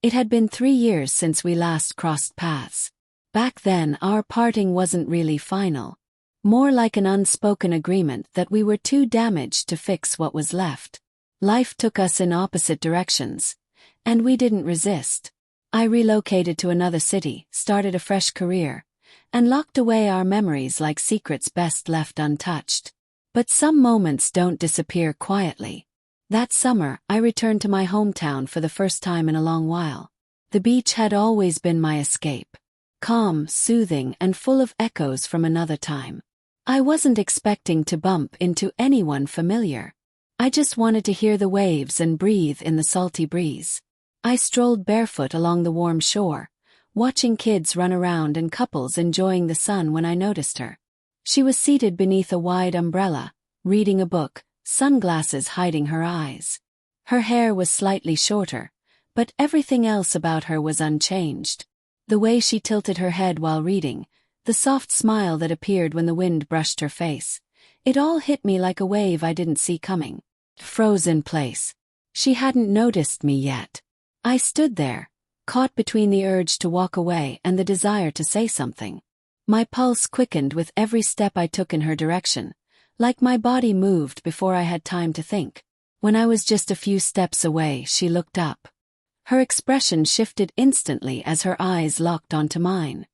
It had been 3 years since we last crossed paths. Back then, our parting wasn't really final. More like an unspoken agreement that we were too damaged to fix what was left. Life took us in opposite directions, and we didn't resist. I relocated to another city, started a fresh career, and locked away our memories like secrets best left untouched. But some moments don't disappear quietly. That summer, I returned to my hometown for the first time in a long while. The beach had always been my escape. Calm, soothing, and full of echoes from another time. I wasn't expecting to bump into anyone familiar. I just wanted to hear the waves and breathe in the salty breeze. I strolled barefoot along the warm shore, watching kids run around and couples enjoying the sun when I noticed her. She was seated beneath a wide umbrella, reading a book, sunglasses hiding her eyes. Her hair was slightly shorter, but everything else about her was unchanged. The way she tilted her head while reading, the soft smile that appeared when the wind brushed her face, it all hit me like a wave I didn't see coming. Froze in place. She hadn't noticed me yet. I stood there, caught between the urge to walk away and the desire to say something. My pulse quickened with every step I took in her direction, like my body moved before I had time to think. When I was just a few steps away, she looked up. Her expression shifted instantly as her eyes locked onto mine.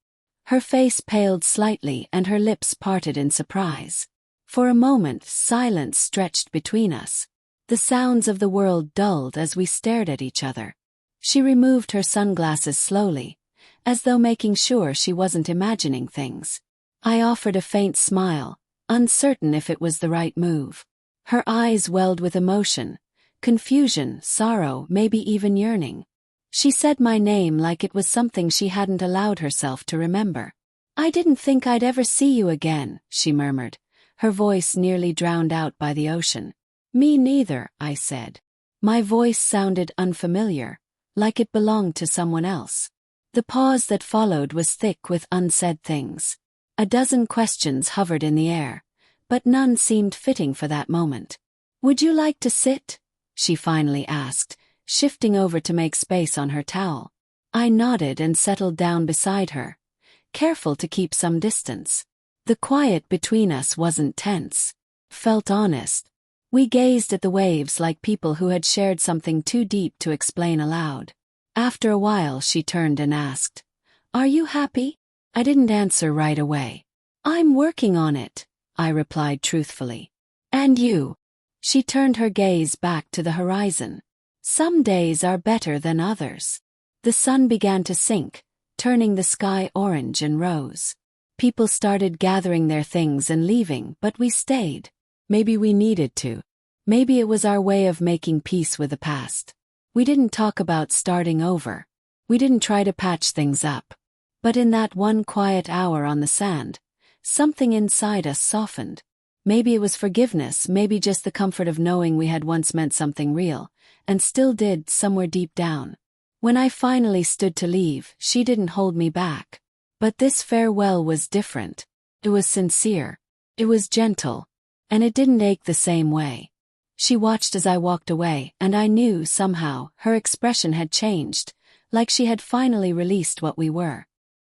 Her face paled slightly and her lips parted in surprise. For a moment, silence stretched between us. The sounds of the world dulled as we stared at each other. She removed her sunglasses slowly, as though making sure she wasn't imagining things. I offered a faint smile, uncertain if it was the right move. Her eyes welled with emotion, confusion, sorrow, maybe even yearning. She said my name like it was something she hadn't allowed herself to remember. "I didn't think I'd ever see you again," she murmured, her voice nearly drowned out by the ocean. "Me neither," I said. My voice sounded unfamiliar, like it belonged to someone else. The pause that followed was thick with unsaid things. A dozen questions hovered in the air, but none seemed fitting for that moment. "Would you like to sit?" she finally asked, shifting over to make space on her towel. I nodded and settled down beside her, careful to keep some distance. The quiet between us wasn't tense. Felt honest. We gazed at the waves like people who had shared something too deep to explain aloud. After a while she turned and asked, "Are you happy?" I didn't answer right away. "I'm working on it," I replied truthfully. "And you?" She turned her gaze back to the horizon. "Some days are better than others." The sun began to sink, turning the sky orange and rose. People started gathering their things and leaving, but we stayed. Maybe we needed to. Maybe it was our way of making peace with the past. We didn't talk about starting over. We didn't try to patch things up. But in that one quiet hour on the sand, something inside us softened. Maybe it was forgiveness, maybe just the comfort of knowing we had once meant something real, and still did somewhere deep down. When I finally stood to leave, she didn't hold me back. But this farewell was different. It was sincere. It was gentle. And it didn't ache the same way. She watched as I walked away, and I knew, somehow, her expression had changed, like she had finally released what we were.